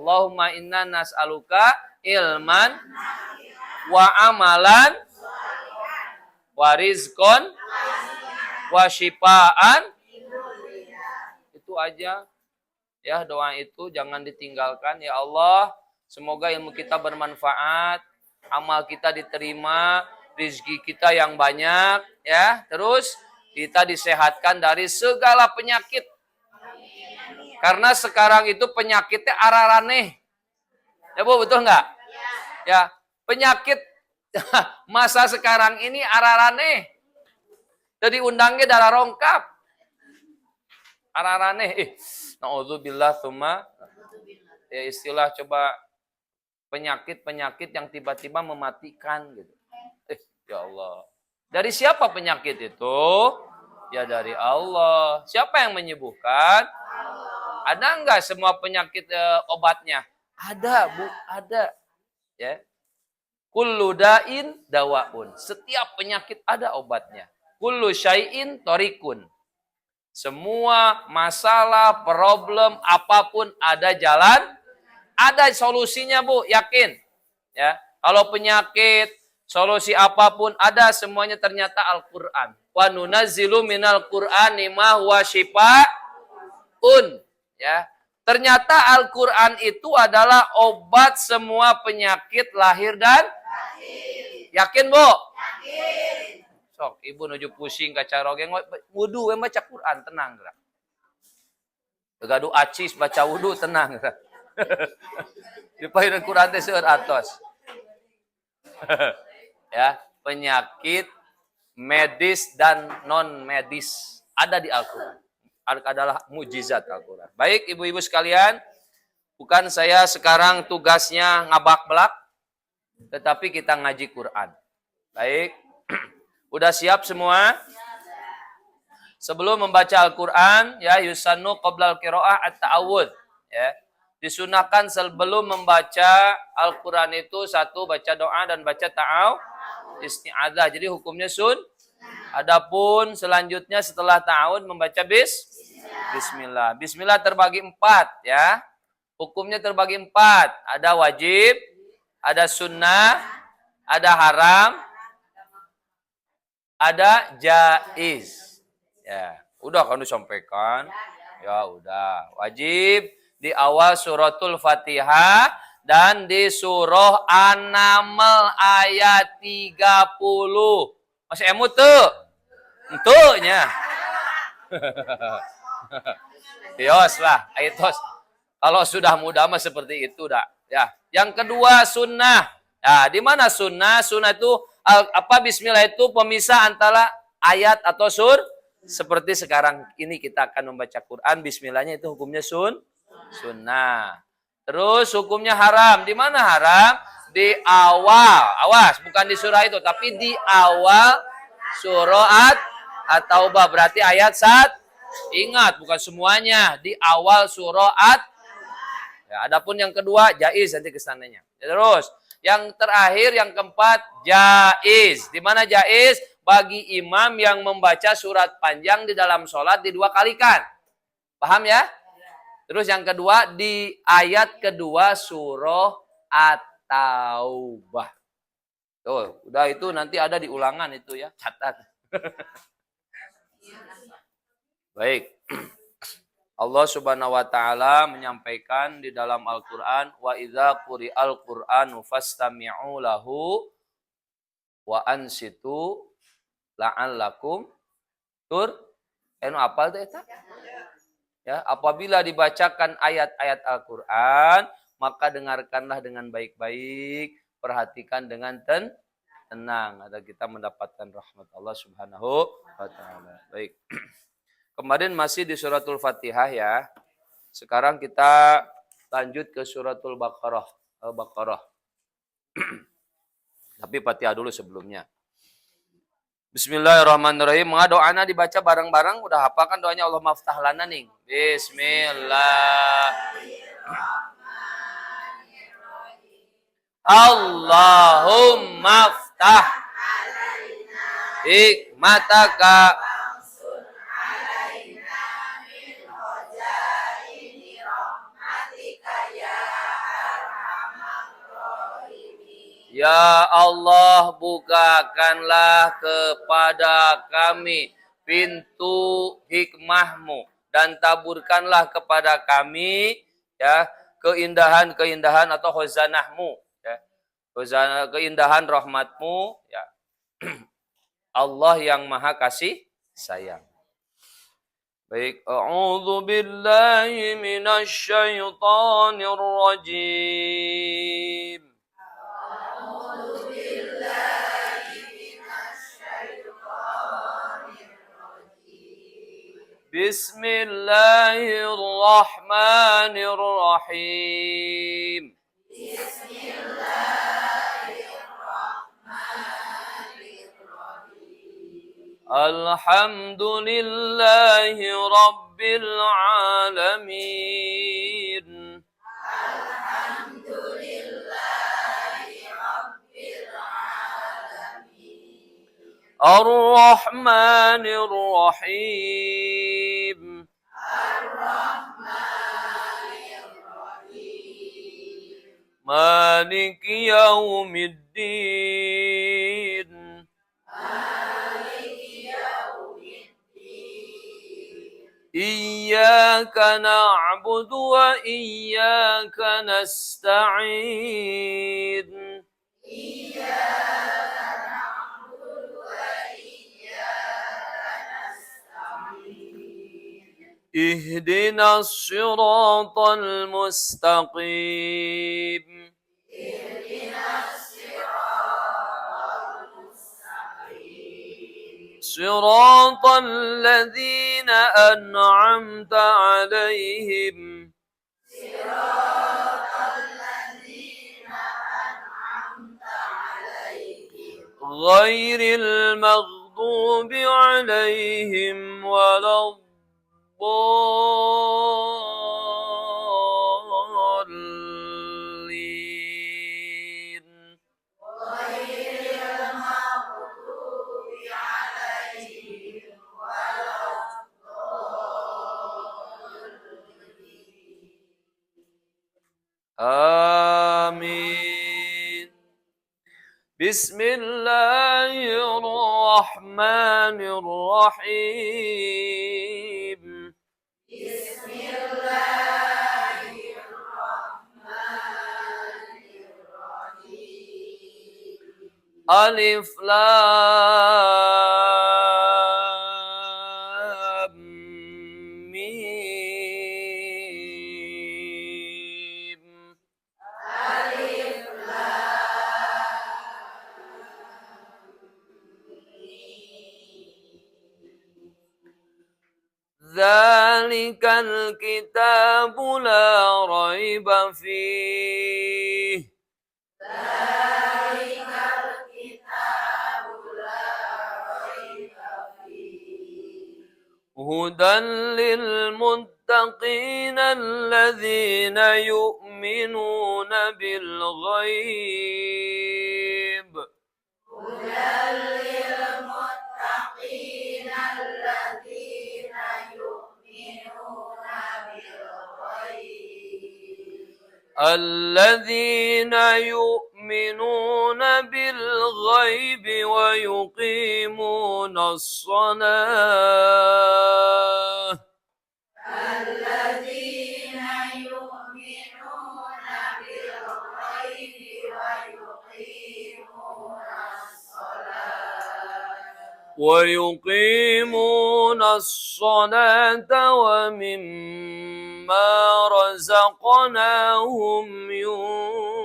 Allahumma inna nas'aluka ilman wa amalan wa rizqan wa syifaan. Itu aja. Ya, doa itu jangan ditinggalkan. Ya Allah, semoga ilmu kita bermanfaat, amal kita diterima, rezeki kita yang banyak, ya. Terus kita disehatkan dari segala penyakit. Karena sekarang itu penyakitnya araraneh. Ya Bu, betul nggak? Ya, penyakit masa sekarang ini araraneh. Jadi undangnya darah rongkap. Araraneh. Na'udzubillah tsumma. Ya istilah coba penyakit-penyakit yang tiba-tiba mematikan gitu. Ya Allah. Dari siapa penyakit itu? Ya dari Allah. Siapa yang menyembuhkan? Ada enggak semua penyakit obatnya? Ada, Bu, ada. Ya. Kullu da'in dawaun. Setiap penyakit ada obatnya. Kullu syai'in torikun. Semua masalah, problem, apapun ada jalan, ada solusinya, Bu, yakin. Ya, kalau penyakit, solusi apapun ada, semuanya ternyata Al-Qur'an. Wa nunazzilu minal Qur'ani ma huwa syifaa'un. Ya. Ternyata Al-Qur'an itu adalah obat semua penyakit lahir dan yakin, Bu? Yakin. Sok, ibu nuju pusing kaca rogeng, wudu, baca Quran, tenang. Begadu acis, baca wudu, tenang. Dipahirin Quran teh seueur atos. Ya, penyakit medis dan non medis ada di Al-Quran. Adalah mujizat Al-Quran. Baik, ibu-ibu sekalian, bukan saya sekarang tugasnya ngabak-belak, tetapi kita ngaji Quran. Baik. Udah siap semua? Sebelum membaca Al-Quran, ya yusannu qoblal qiraah at-ta'awudz. Ya. Disunahkan sebelum membaca Al-Quran itu satu baca doa dan baca isti'adzah. Jadi hukumnya Adapun selanjutnya setelah ta'awudz membaca bismillah. Bismillah terbagi 4 ya. Hukumnya terbagi 4. Ada wajib, ada sunnah, ada haram, ada jaiz. Ya, udah kan disampaikan. Ya udah. Wajib di awal suratul Fatihah dan di surah An-Naml ayat 30. Masih emut tuh? Entunya. Yos lah, aitos. Kalau sudah mudah mah seperti itu dah. Ya. Yang kedua sunnah. Nah, di mana sunnah? Sunnah itu bismillah itu pemisah antara ayat atau seperti sekarang ini kita akan membaca Quran, bismillahnya itu hukumnya sunnah. Terus hukumnya haram. Di mana haram? Di awal. Awas, bukan di surah itu, tapi di awal surah At-Taubah. Berarti ayat 1. Ingat, bukan semuanya. Di awal surah ya, adapun yang kedua jaiz, nanti kesananya. Terus yang terakhir, yang keempat, jaiz. Di mana jaiz? Bagi imam yang membaca surat panjang di dalam sholat di 2 kalikan. Paham ya? Terus yang kedua, di ayat kedua surah At-Taubah. Tuh, udah itu nanti ada di ulangan itu ya. Catat. Baik. Allah Subhanahu wa taala menyampaikan di dalam Al-Qur'an, wa idza quri'al Qur'anu fastami'u lahu wa ansitu la'allakum apal teh eta? Ya, apabila dibacakan ayat-ayat Al-Qur'an, maka dengarkanlah dengan baik-baik, perhatikan dengan tenang, agar kita mendapatkan rahmat Allah Subhanahu wa taala. Baik. Kemarin masih di suratul Fatihah ya. Sekarang kita lanjut ke suratul Baqarah. Tapi Fatihah dulu sebelumnya. Bismillahirrahmanirrahim. Doanya dibaca bareng-bareng. Udah hafal kan doanya Allah maftah lana nih. Bismillah. Allahumma ftah hikmataka Ya Allah, bukakanlah kepada kami pintu hikmah-Mu dan taburkanlah kepada kami ya keindahan-keindahan atau khazanah-Mu ya. Khazanah keindahan rahmat-Mu ya. Allah yang Maha Kasih Sayang. Baik, a'udzu billahi minasy syaithanir rajim. Bismillahirrahmanirrahim. Alhamdulillahi rabbil alamin. Ar-Rahmanir Rahim. مالك يوم الدين إياك نعبد وإياك نستعين اهدنا الصراط المستقيم صراط الذين أنعمت عليهم غير المغضوب عليهم ولا الضالين آمين بسم الله الرحمن الرحيم ألف لام ميم ذلك الكتاب لا ريب فيه هدى للمتقين الذين يؤمنون بالغيب الذين يؤمنون بالغيب ويقيمون الصلاة ومما رزقناهم ينفقون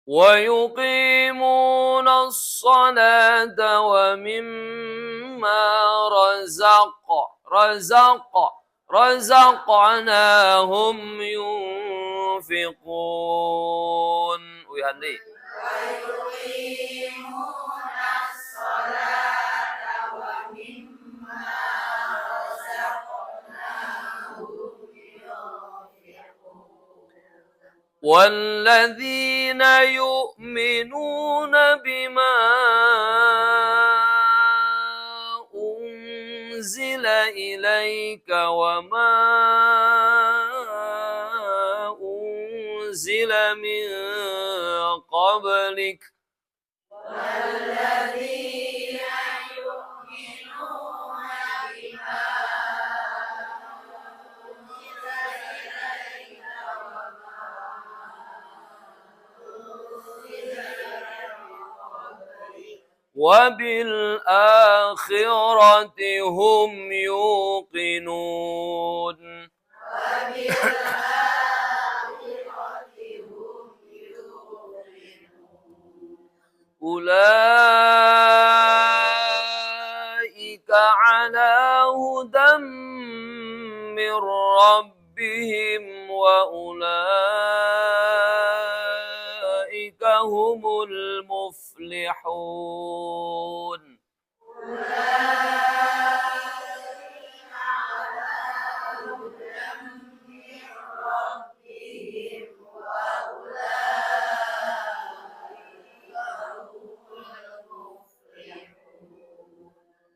ويقيمون الصلاة ومما رزقناهم ينفقون. Wihandi. Walladzina yu'minuna bima unzila ilaika wa ma unzila min qablik. وَبِالْآخِرَةِ هُمْ يُوقِنُونَ. أُولَئِكَ عَلَى هُدًى مِّن رَّبِّهِمْ وَأُولَئِكَ هُمُ الْمُفْلِحُونَ.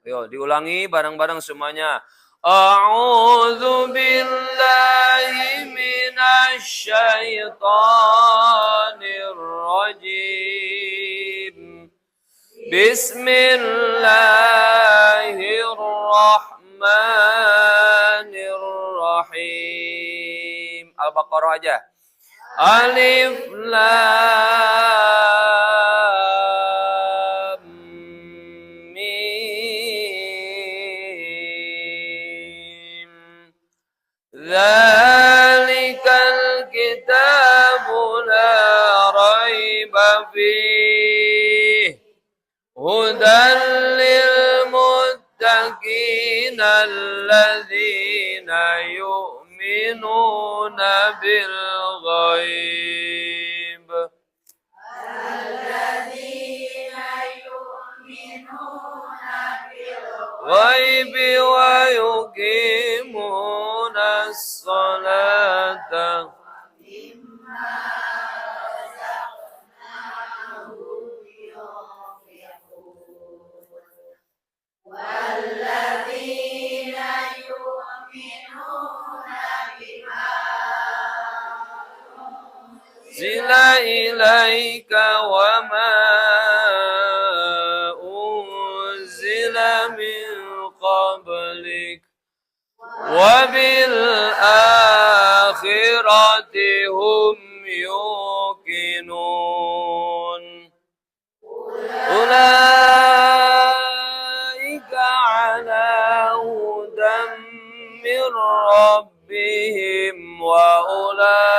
Ayo diulangi bareng-bareng semuanya. A'udzu billahi minasy syaithanir rajim. Bismillahirrahmanirrahim. Al-Baqarah aja. Alif lam mim. Dzalikal kitabu la raiba fihi hudan lil muttaqina alladzina yu'minuna bil ghaib. Ghaib wa yuqimuna as-salata. Zila ilaika wa ma unzila min qablik wa bil akhirati hum yuqinun. Ulaika ala hudan min rabbihim wa ulaika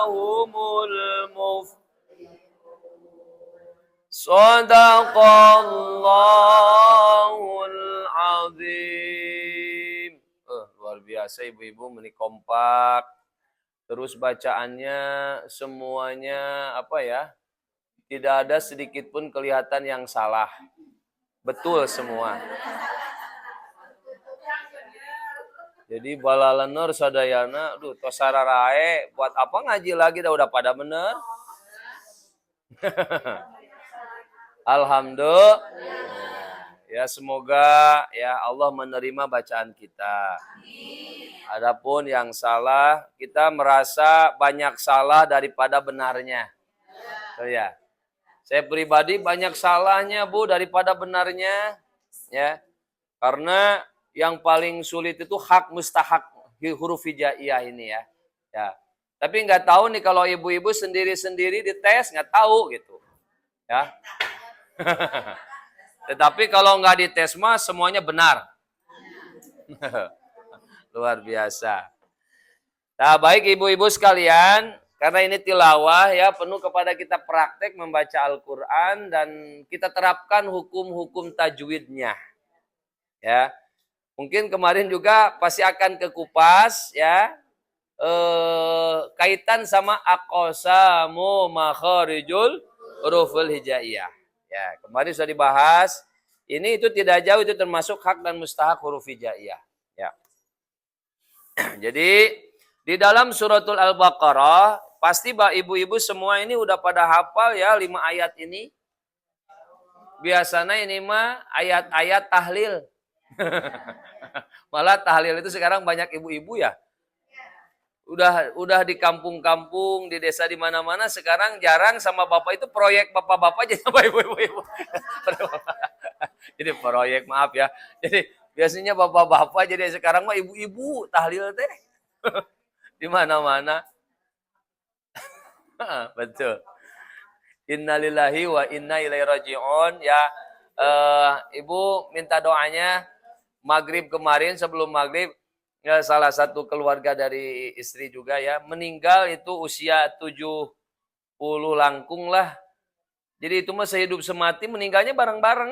humul muflihun. Shadaqallahul azim. Luar biasa ibu-ibu, ini kompak. Terus bacaannya semuanya apa ya? Tidak ada sedikit pun kelihatan yang salah. Betul semua. Jadi balalenor sadayana, aduh tosararae, buat apa ngaji lagi dah udah pada bener. Alhamdulillah. Ya semoga ya Allah menerima bacaan kita. Adapun yang salah, kita merasa banyak salah daripada benarnya. Oh ya. Saya pribadi banyak salahnya Bu daripada benarnya, ya. Karena yang paling sulit itu hak mustahak huruf hijaiyah ini ya. Ya. Tapi nggak tahu nih kalau ibu-ibu sendiri-sendiri dites nggak tahu gitu. Ya. Tetapi kalau nggak dites mah semuanya benar. Luar biasa. Nah, baik ibu-ibu sekalian, karena ini tilawah ya, penuh kepada kita praktek membaca Al-Qur'an dan kita terapkan hukum-hukum tajwidnya. Ya. Mungkin kemarin juga pasti akan kekupas ya. Kaitan sama aqsamu makharijul huruful hijaiyah. Ya, kemarin sudah dibahas. Ini itu tidak jauh, itu termasuk hak dan mustahak huruf hijaiyah. Ya. Jadi Di dalam suratul Al-Baqarah, pasti ibu-ibu semua ini udah pada hafal ya 5 ayat ini. Biasanya ini mah ayat-ayat tahlil. Malah tahlil itu sekarang banyak ibu-ibu ya. Udah di kampung-kampung, di desa di mana-mana sekarang jarang sama bapak itu proyek bapak-bapak jadi sama ibu-ibu. Jadi proyek maaf ya. Jadi biasanya bapak-bapak jadi sekarang mah ibu-ibu tahlil teh. Di mana-mana. Betul. Innalillahi wa inna ilaihi raji'un. Ya, Ibu minta doanya maghrib kemarin sebelum maghrib ya, salah satu keluarga dari istri juga ya meninggal itu usia 70 langkung lah. Jadi itu mah sehidup semati meninggalnya bareng-bareng.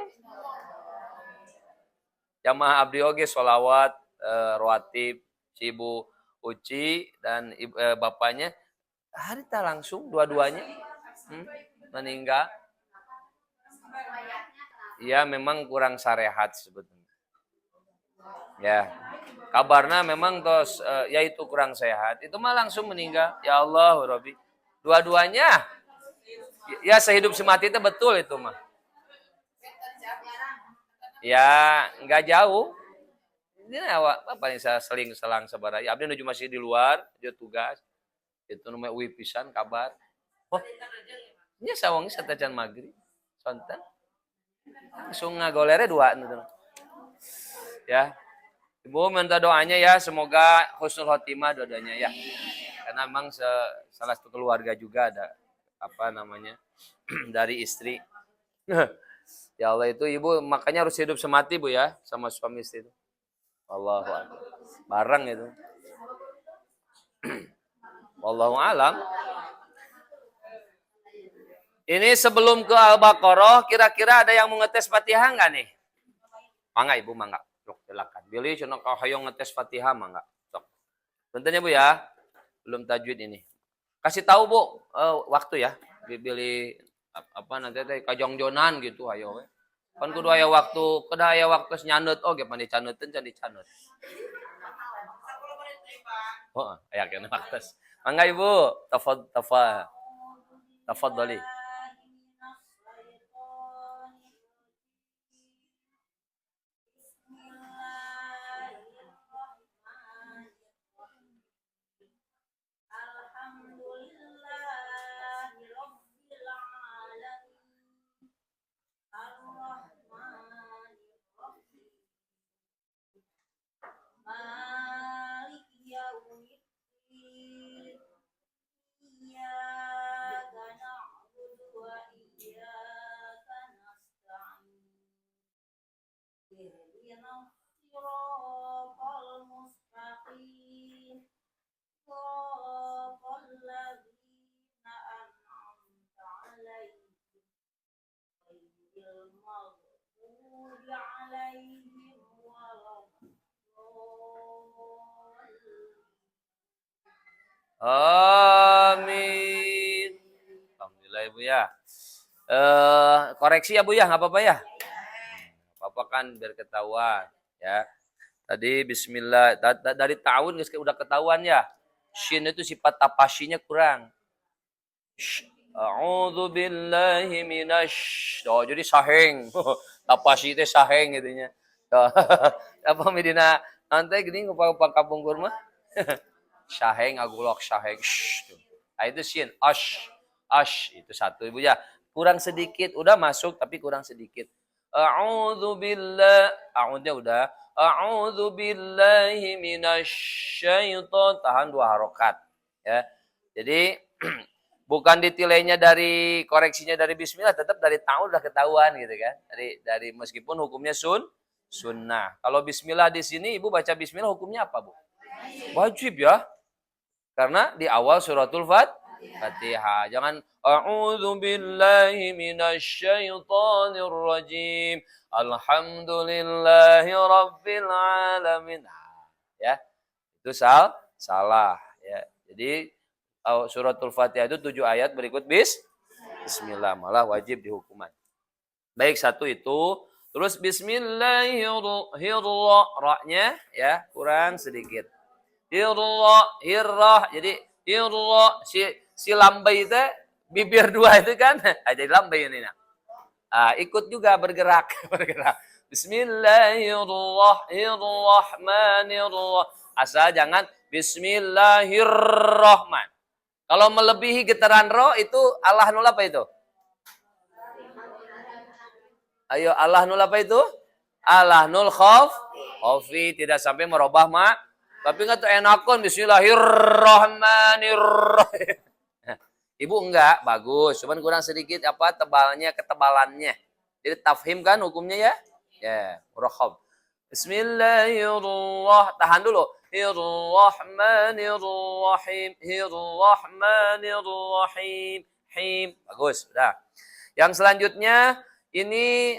Jamaah abdi oge sholawat rawatib si Ibu Uci dan bapaknya harita langsung dua-duanya meninggal. Ya memang kurang sarehat sebetulnya. Ya. Kabarnya memang tos ya itu kurang sehat. Itu mah langsung meninggal. Ya Allah, Rabbi. Dua-duanya ya sehidup semati itu betul itu mah. Ya, enggak jauh. Ini apa paling saya seling-selang sabar. Ya abdi nuju masih di luar, dia tugas. Itu namanya uwi pisan kabar. Oh, nya sawangi satajan maghrib. Sonten. Langsung ngagolere dua gitu. Ya. Ibu minta doanya ya, semoga husnul khotimah dua-duanya ya. Karena memang salah satu keluarga juga ada apa namanya dari istri. Ya Allah itu ibu makanya harus hidup semati bu ya sama suami istri itu. Allahu akbar. Bareng itu. Wallahu alam. Ini sebelum ke Al-Baqarah, kira-kira ada yang mau ngetes Fatihah nggak nih? Mangga ibu, mangga. Sok, silakan. Billy, cenah hayong ngetes Fatihah, mangga. Sok. Bentarnya bu ya, belum tajwid ini. Kasih tahu bu, waktu ya. Billy apa nanti teh kajongjonan gitu, ayo. Kan kudu aya waktu, kedah aya waktu nyanut oge pan dicaneuteun can dicanut. Oh, aya kena waktu. Mangga ibu, tafadhali. Amin. Alhamdulillah ibu ya. Koreksi ya bu ya, nggak apa-apa ya. Apa kan biar ketahuan ya. Tadi Bismillah dari tahun udah ketahuan ya. Shin itu sifat tapasinya kurang. A'udzu billahi minasy. Oh jadi saheng. Tapasi itu saheng gitunya. Apa medina nanti gini ngupa-ngupa kapungkur mah. Syaheng agulok syaheng. Nah, itu shin ash itu satu ibu ya. Kurang sedikit udah masuk tapi kurang sedikit. A'udzu billah. A'udzunya udah. A'udzu billahi minasyaiton. Tahan 2 harokat ya. Jadi bukan ditilainya dari koreksinya dari bismillah, tetap dari tahun udah ketahuan gitu kan. Dari meskipun hukumnya sunnah. Kalau bismillah di sini ibu baca bismillah hukumnya apa bu? Wajib ya. Karena di awal suratul Fatihah. Jangan a'udzu billahi minasyaitonir rajim. Alhamdulillahi rabbil alamin. Ya. Itu salah ya. Jadi suratul Fatihah itu 7 ayat berikut bismillah malah wajib dihukuman. Baik satu itu. Terus bismillahirrahmanirrahim. Ra-nya ya kurang sedikit. Di hirrah. Jadi hirrah si lambai itu bibir dua itu kan ada lambai ini. Ikut juga bergerak. Bismillahirrahmanirrahim. Asal jangan Bismillahirrahman. Kalau melebihi getaran roh itu Allah nul apa itu? Ayo Allah nul apa itu? Allah nul khofi. Tidak sampai merubah Tapi nggak tuh enakon Bismillahirrahmanirrahim. Ibu enggak, bagus. Cuman kurang sedikit ketebalannya. Jadi tafhim kan hukumnya ya? Ya, murakhab. Bismillahirrahmanirrahim. Tahan dulu. Hirrahmanirrahim. Him. Bagus, udah. Yang selanjutnya ini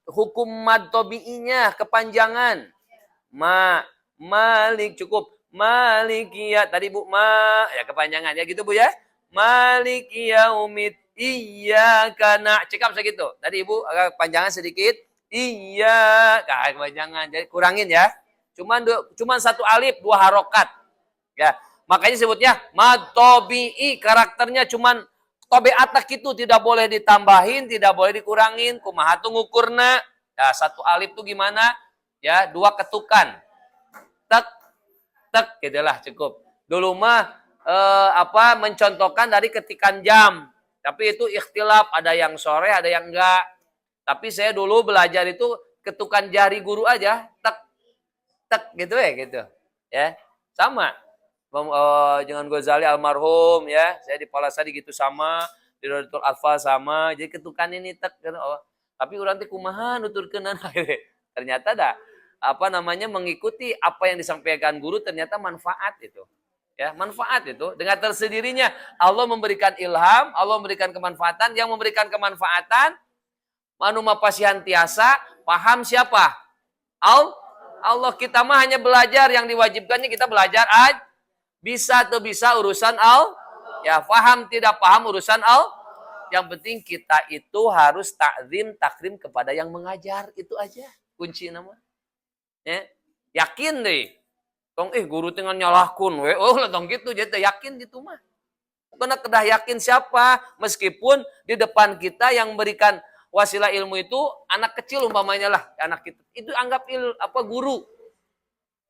hukum mad tabi'inya kepanjangan. Malik cukup. Malikiyah tadi Bu ya kepanjangan ya gitu Bu ya. Maliki yaumid iyyaka cekap segitu. Tadi Ibu agak panjangan sedikit. Kepanjangan. Jadi kurangin ya. Cuman satu alif, dua harokat. Ya, makanya sebutnya mad tabi'i, karakternya cuman tabi'atak itu tidak boleh ditambahin, tidak boleh dikurangin. Kumaha tuh ngukurna? Ya, satu alif tuh gimana? Ya, dua ketukan. Tek gitulah cukup. Dulu mah mencontohkan dari ketikan jam. Tapi itu ikhtilaf, ada yang sore, ada yang enggak. Tapi saya dulu belajar itu ketukan jari guru aja, tek gitu gitu. Ya, sama. Jangan Ghazali almarhum ya. Saya di Palasadi gitu sama, di Rodatul Alfa sama. Jadi ketukan ini tek gitu. Tapi urang teh kumaha nuturkeun ternyata mengikuti apa yang disampaikan guru ternyata manfaat itu. Ya, manfaat itu dengan tersendirinya Allah memberikan ilham, Allah memberikan kemanfaatan, yang memberikan kemanfaatan manuma pasihantiasa paham siapa? Allah. Kita mah hanya belajar, yang diwajibkannya kita belajar aja. Bisa atau bisa urusan ya paham tidak paham urusan Yang penting kita itu harus takzim takrim kepada yang mengajar, itu aja kunci nama. Ya, yakin deh. Tong guru tinggal nyalahkun we. Tong gitu jadi yakin gitu mah. Karena kedah yakin siapa, meskipun di depan kita yang berikan wasilah ilmu itu anak kecil umpamanya lah, anak itu anggap guru.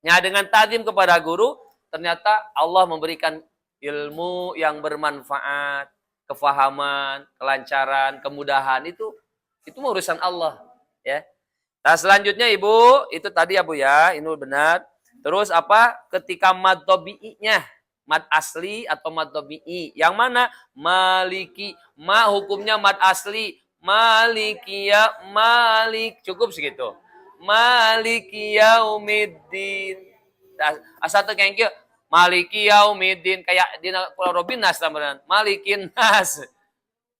Ya, dengan takzim kepada guru, ternyata Allah memberikan ilmu yang bermanfaat, kefahaman, kelancaran, kemudahan, itu urusan Allah, ya. Nah, selanjutnya Ibu, itu tadi ya Bu ya, ini benar. Terus ketika mad tabi'inya, mad asli atau mad tabi'i, yang mana? Maliki, hukumnya mad asli, maliki ya, malik, cukup segitu. Maliki yaumiddin. Asal tuh kayak maliki yaumiddin, kayak di Pulau Robinas tambahan, malikin nas.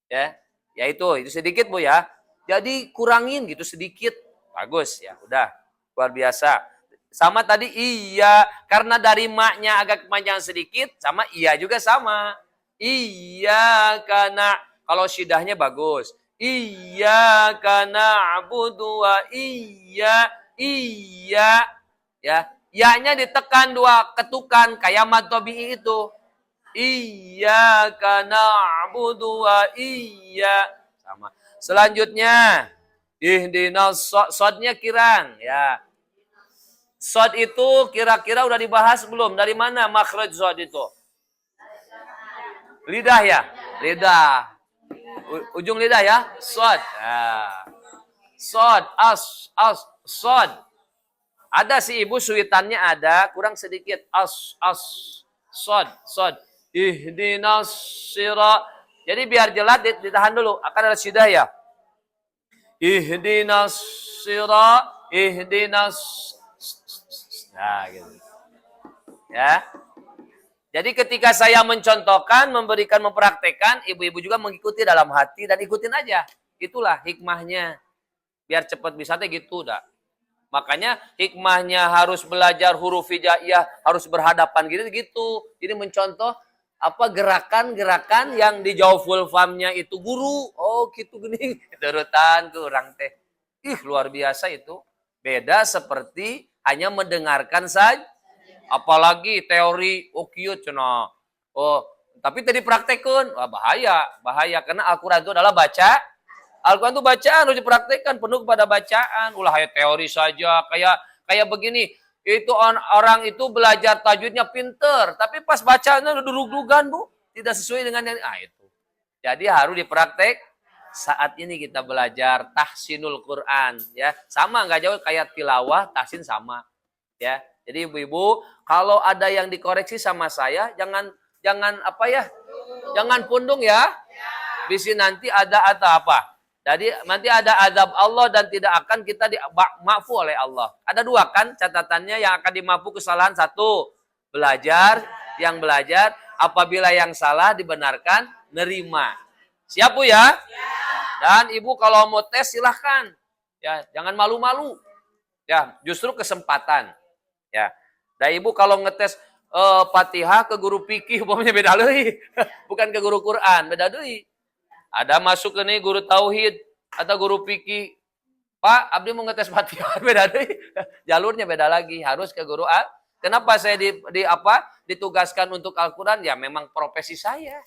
Ya itu sedikit Bu ya. Jadi kurangin gitu sedikit. Bagus ya, udah luar biasa. Sama tadi iya, karena dari maknya agak kepanjangan sedikit, sama iya juga sama. Iya karena kalau syidahnya bagus. Iya karena abudu wa iya ya. Ya-nya ditekan dua ketukan kayak mad tabi'i itu. Iya karena abudu wa iya sama. Selanjutnya ihdinas sodnya kirang ya. Sod itu kira-kira udah dibahas belum? Dari mana makhraj sod itu? Lidah ya? Lidah. Ujung lidah ya? Sod. Nah. Sod, sod. Ada si Ibu suitannya ada, kurang sedikit. Sod. Ihdinas sira. Jadi biar jelas ditahan dulu. Akan ada sidah ya. Ihdinas sira, ihdinas. Nah, gitu. Ya. Jadi ketika saya mencontohkan, memberikan, mempraktekkan, ibu-ibu juga mengikuti dalam hati dan ikutin aja. Itulah hikmahnya. Biar cepat bisa gitu dah. Makanya hikmahnya harus belajar huruf hijaiyah, harus berhadapan gitu. Jadi mencontoh gerakan-gerakan yang di jawful famnya itu guru. Oh, gitu gini. Turutan ke orang teh. Luar biasa itu. Beda seperti hanya mendengarkan saja. Apalagi teori, oh kieu cenah. Oh, tapi tadi praktekun, wah bahaya karena Al-Qur'an itu adalah Al-Quran itu bacaan harus dipraktekkan penuh kepada bacaan. Ulah kayak teori saja, kayak begini. Itu orang itu belajar tajwidnya pinter, tapi pas bacanya udah durug-dugan, Bu. Tidak sesuai dengan yang itu. Jadi harus dipraktek. Saat ini kita belajar tahsinul Quran, ya. Sama nggak jauh kayak tilawah, tahsin sama, ya. Jadi ibu-ibu, kalau ada yang dikoreksi sama saya, jangan apa ya? Jangan pundung ya. Bisi nanti ada apa? Jadi nanti ada azab Allah dan tidak akan kita dimafu oleh Allah. Ada dua kan catatannya yang akan dimafu kesalahan. Satu, yang belajar. Apabila yang salah dibenarkan, nerima. Siap Bu ya? Dan ibu kalau mau tes silahkan. Ya, jangan malu-malu. Ya, justru kesempatan. Ya. Dan ibu kalau ngetes Fatihah ke guru fikih umpamanya beda deui. Bukan ke guru Quran, beda deui. Ada masuk ke nih guru tauhid atau guru fikih. Pak, abdi mau ngetes Fatihah beda deh. Jalurnya beda lagi, harus ke guru A. Kenapa saya ditugaskan untuk Al-Qur'an? Ya memang profesi saya.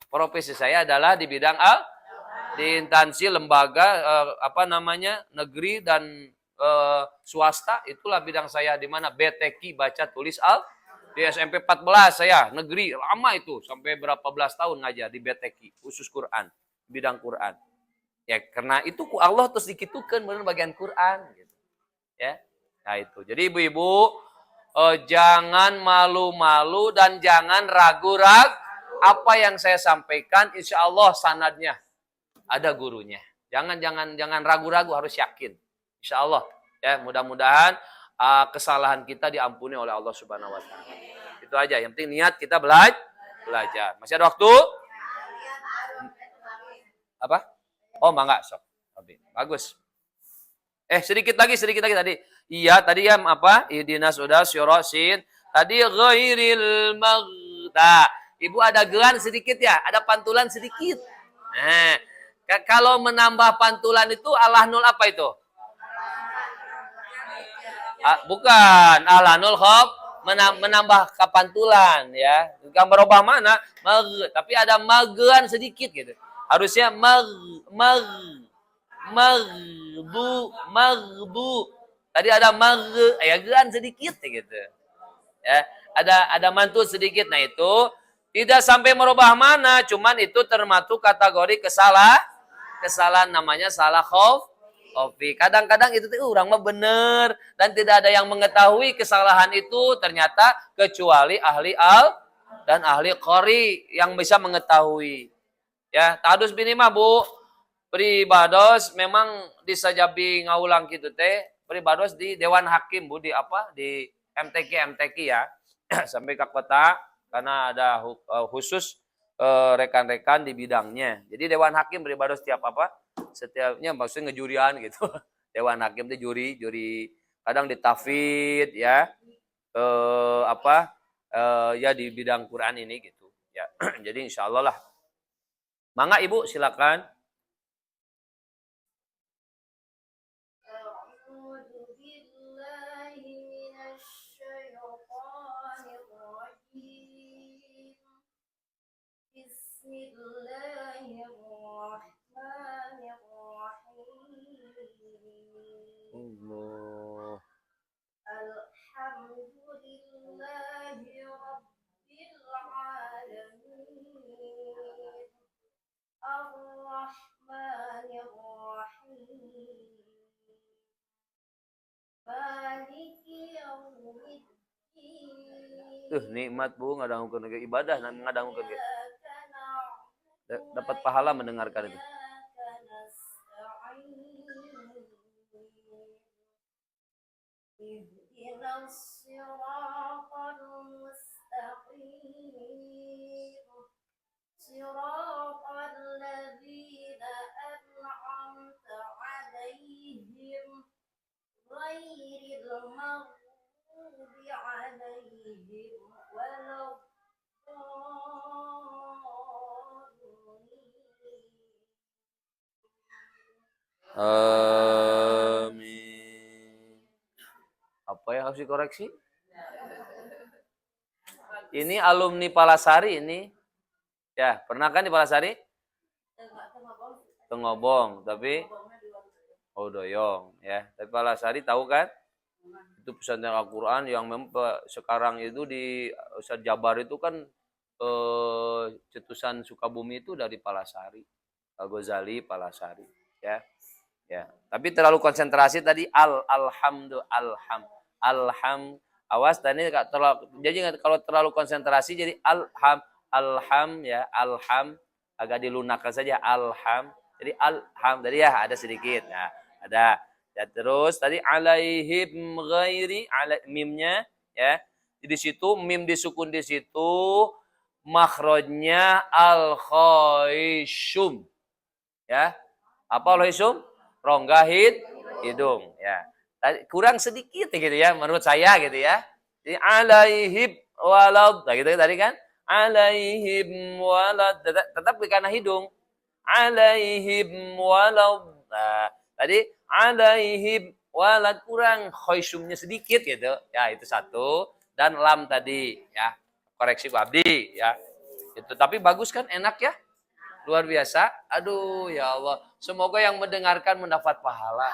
Profesi saya adalah di bidang di instansi lembaga negeri dan swasta, itulah bidang saya di mana BTQ baca tulis di SMP 14 saya negeri lama itu sampai berapa belas tahun ngajar di BTQ khusus Quran, bidang Quran. Ya karena itu ku Allah terus dikitukan benar bagian Quran gitu. Ya. Nah itu. Jadi ibu-ibu jangan malu-malu dan jangan ragu-ragu apa yang saya sampaikan, insya Allah sanadnya ada gurunya. Jangan ragu-ragu, harus yakin. Insya Allah. Ya, mudah-mudahan kesalahan kita diampuni oleh Allah Subhanahu wa taala. Itu aja, yang penting niat kita belajar. Masih ada waktu? Apa? Oh, enggak, sok. Bagus. Sedikit lagi tadi. Iya, tadi ya apa? Ihdinas sudah syirasin. Tadi ghairil maghda. Ibu ada gelan sedikit ya, ada pantulan sedikit. Nah, kalau menambah pantulan itu alahnul apa itu? Bukan, alanul khof menambah kapantulan ya. Gambar berubah mana? Tapi ada magean sedikit gitu. Harusnya magbu. Tadi ada gean sedikit gitu. Ya, ada mantul sedikit. Nah itu tidak sampai merubah mana, cuman itu termasuk kategori kesalahan namanya salah khof. Kadang-kadang itu orang mah benar dan tidak ada yang mengetahui kesalahan itu ternyata kecuali ahli dan ahli qori yang bisa mengetahui. Ya, tadus bini mah Bu, pribados memang disajabi ngaulang gitu teh, pribados di Dewan Hakim Bu di MTQ ya. Sampai ke kota karena ada khusus rekan-rekan di bidangnya. Jadi Dewan Hakim beribadah setiapnya maksudnya ngejurian gitu. Dewan Hakim itu juri kadang ditafid ya. Ya di bidang Quran ini gitu ya. Jadi insyaallah lah. Mangga Ibu silakan. Allah. Alhamdulillahi Rabbil Alamin. Ar-Rahmanir-Rahim. Maliki Yaumiddin. Nikmat Bu ngadangukeun ibadah ngadangukeun ge. Dapat pahala mendengarkan itu. Ihdinas siratal mustaqim. Siratal ladzina an'amta 'alaihim ghairil maghdubi 'alaihim waladdallin. Amin. Apa yang harus dikoreksi? Ini alumni Palasari ini. Ya, pernah kan di Palasari? Tengobong, tapi Doyong ya. Tapi Palasari tahu kan? Itu pesantren Al-Qur'an yang sekarang itu di Ustadz Jabar itu kan cetusan Sukabumi itu dari Palasari. Al-Ghazali Palasari ya. Ya, tapi terlalu konsentrasi tadi alham. Awas tadi jadi kalau terlalu konsentrasi jadi alham ya, alham agak dilunakkan saja alham. Jadi alham tadi ya ada sedikit. Nah, ada. Ya, terus tadi alaihim ghairi mimnya ya. Di situ mim disukun di situ makhrajnya al khaishum. Ya. Apa al-khaishum? Rongga hidung ya. Kurang sedikit gitu ya menurut saya gitu ya. Jadi alaihim walad gitu tadi kan? Alaihim walad tetap karena hidung. Alaihim walad. Nah, tadi alaihim walad kurang khaisumnya sedikit gitu. Ya, itu satu dan lam tadi ya. Koreksi Bu Abdi ya. Itu tapi bagus kan enak ya? Luar biasa. Aduh ya Allah. Semoga yang mendengarkan mendapat pahala.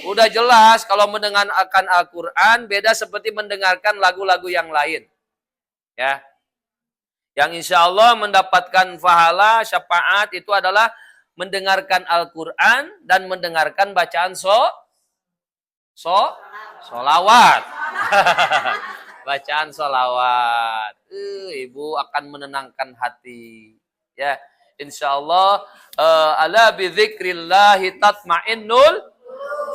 Udah jelas kalau mendengarkan Al-Quran beda seperti mendengarkan lagu-lagu yang lain. Ya. Yang insya Allah mendapatkan pahala syafaat itu adalah mendengarkan Al-Quran dan mendengarkan bacaan solawat. Bacaan solawat. Ibu akan menenangkan hati. Ya. Insya Allah ala bidzikrillahi tatmainnul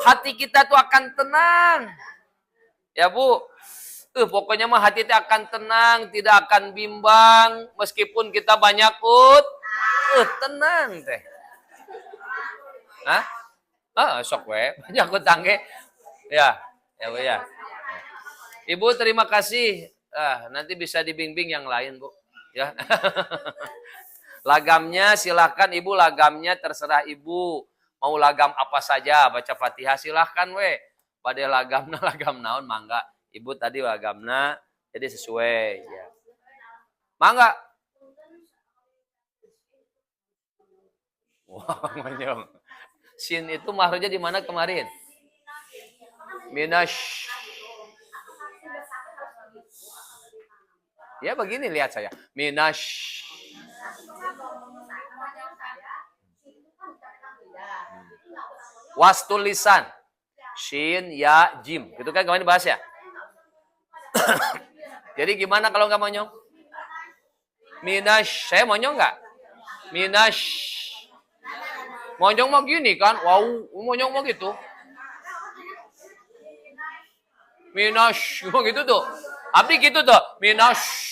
hati kita tuh akan tenang. Ya Bu. Pokoknya mah hati itu akan tenang, tidak akan bimbang meskipun kita banyak tenang teh. Hah? Sok we, banyak utang ge. Ya, ya Bu ya. Ibu terima kasih. Nanti bisa dibimbing yang lain, Bu. Ya. Lagamnya silahkan Ibu, lagamnya terserah Ibu. Mau lagam apa saja, baca Fatihah silahkan we. Pada lagamna lagam naon mangga. Ibu tadi lagamna jadi sesuai ya. Mangga. Wah, monyong. Sin itu mahrajnya di mana kemarin? Minash. Ya begini lihat saya. Minash. Was tulisan shin ya jim gitu kan kemarin bahas ya. Jadi gimana kalau nggak monyong? Minash, saya monyong nggak? Minash, monyong mau gini kan? Wow, monyong mau gitu. Minash, mau gitu tuh. Abdi gitu tuh. Minash.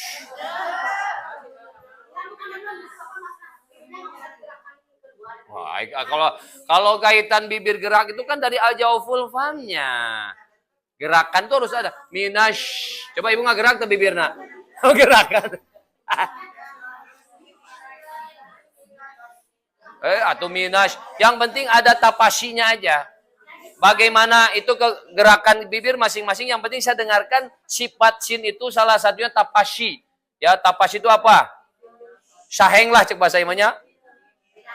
Wah, kalau kaitan bibir gerak itu kan dari al-jawful famnya. Gerakan tuh harus ada. Minash. Coba Ibu nggak gerak tuh bibirna. Gerakan. Atau minash. Yang penting ada tapasinya aja. Bagaimana itu gerakan bibir masing-masing. Yang penting saya dengarkan sifat sin itu salah satunya tapasi. Ya, tapasi itu apa? Saheng lah cek bahasa imanya.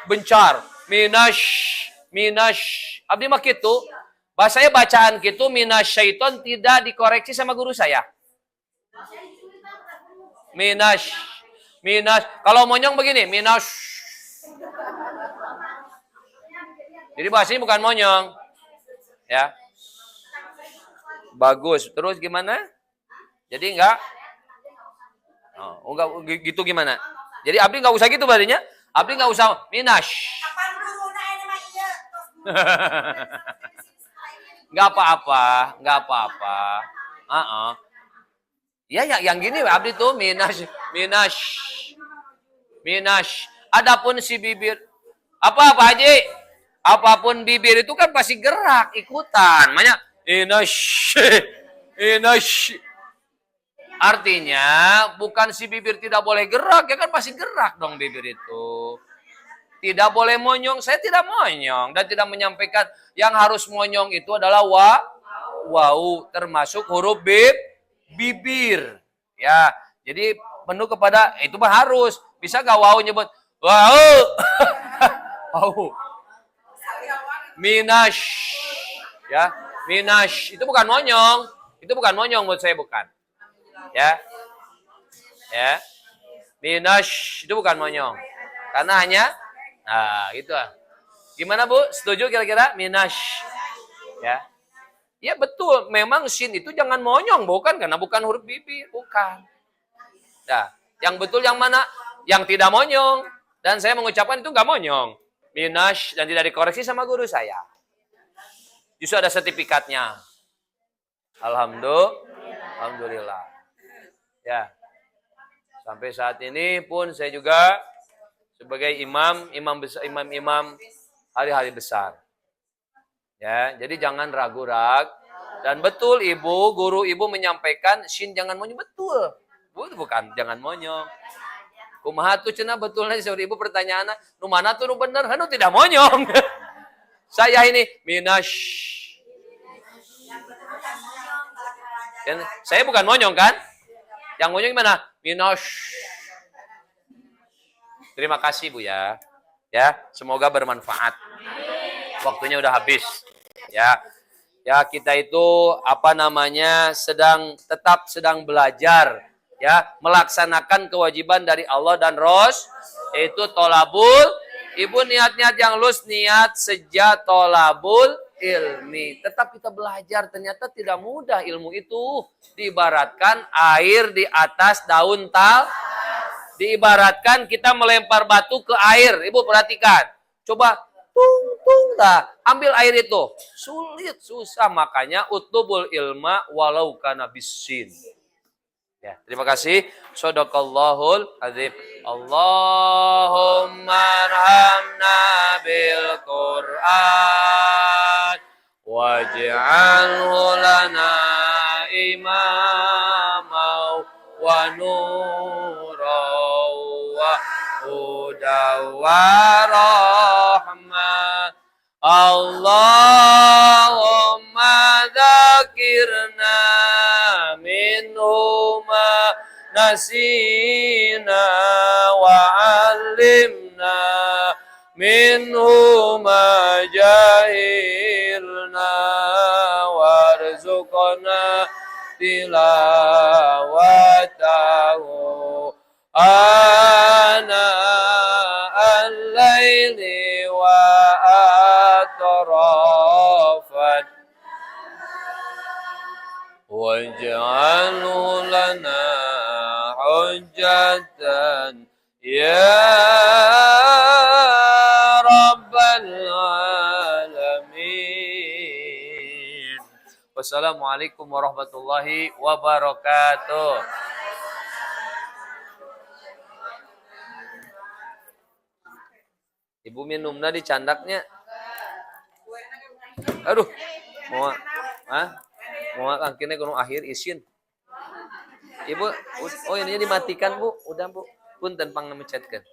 Bencar. Minash. Abdi mah gitu. Bahasanya bacaan gitu, minash syaiton tidak dikoreksi sama guru saya. Minash. Kalau monyong begini, minash. Jadi bahasanya bukan monyong. Ya. Bagus. Terus gimana? Jadi enggak gitu gimana? Jadi Abdi enggak usah gitu berarti nya. Abdi enggak usah minash. Enggak apa-apa. Ya yang gini Abdi tuh minash. Adapun si bibir apa Pak Haji? Apapun bibir itu kan pasti gerak ikutan. Makanya inash. Artinya bukan si bibir tidak boleh gerak, ya kan pasti gerak dong bibir itu. Tidak boleh monyong, saya tidak monyong dan tidak menyampaikan yang harus monyong itu adalah wau termasuk huruf bibir. Ya, Jadi penuh kepada itu mah harus. Bisa gak wow nyebut wow. Wow. Minash. Ya, minash itu bukan monyong. Itu bukan monyong menurut saya bukan. Ya. Ya. Minash itu bukan monyong. Karena hanya gitu lah. Gimana Bu? Setuju kira-kira? Minash. Ya. Ya betul, memang sin itu jangan monyong, bukan? Karena bukan huruf bibir, bukan. Nah, yang betul yang mana? Yang tidak monyong. Dan saya mengucapkan itu nggak monyong. Minash dan tidak dikoreksi sama guru saya. Justru ada sertifikatnya. Alhamdulillah. Ya. Sampai saat ini pun saya juga sebagai imam hari-hari besar. Ya, jadi jangan ragu-ragu. Dan betul ibu, guru ibu menyampaikan sin jangan monyong, betul. Bukan jangan monyong. Kumaha tuh cenah betulnya seperti ibu pertanyaan, nu mana tuh nu bener, nu tidak monyong. Saya ini minash. Dan saya bukan monyong kan? Yang monyong gimana? Minash. Terima kasih Bu ya. Ya, semoga bermanfaat. Waktunya udah habis. Ya. Ya, kita itu tetap sedang belajar ya, melaksanakan kewajiban dari Allah dan itu tolabul. Ibu niat-niat yang lulus niat sejak tolabul ilmi. Tetap kita belajar, ternyata tidak mudah ilmu itu. Diibaratkan air di atas daun diibaratkan kita melempar batu ke air. Ibu perhatikan. Coba ambil air itu. Sulit, susah. Makanya utlubul ilma walau kana bisin. Ya, terima kasih. Shadaqallahul azim. Allahumma arhamna bil Qur'an waj'alhu lana imama wa nuran wa hudan wa rahmah. Allahumma dzakirna minhu ma nasina wa 'allimna minhu ma jahilna warzuqna tilawatahu ana al-laili wa atrafan waj'alhu lana hujjatan ya rabbal alamin. Wassalamualaikum warahmatullahi wabarakatuh. Ibu minumna di candaknya. Aduh. Mau akhirnya gunung akhir isin. Ibu, ini dimatikan Bu. Udah Bu. Punten pang mencetkeun.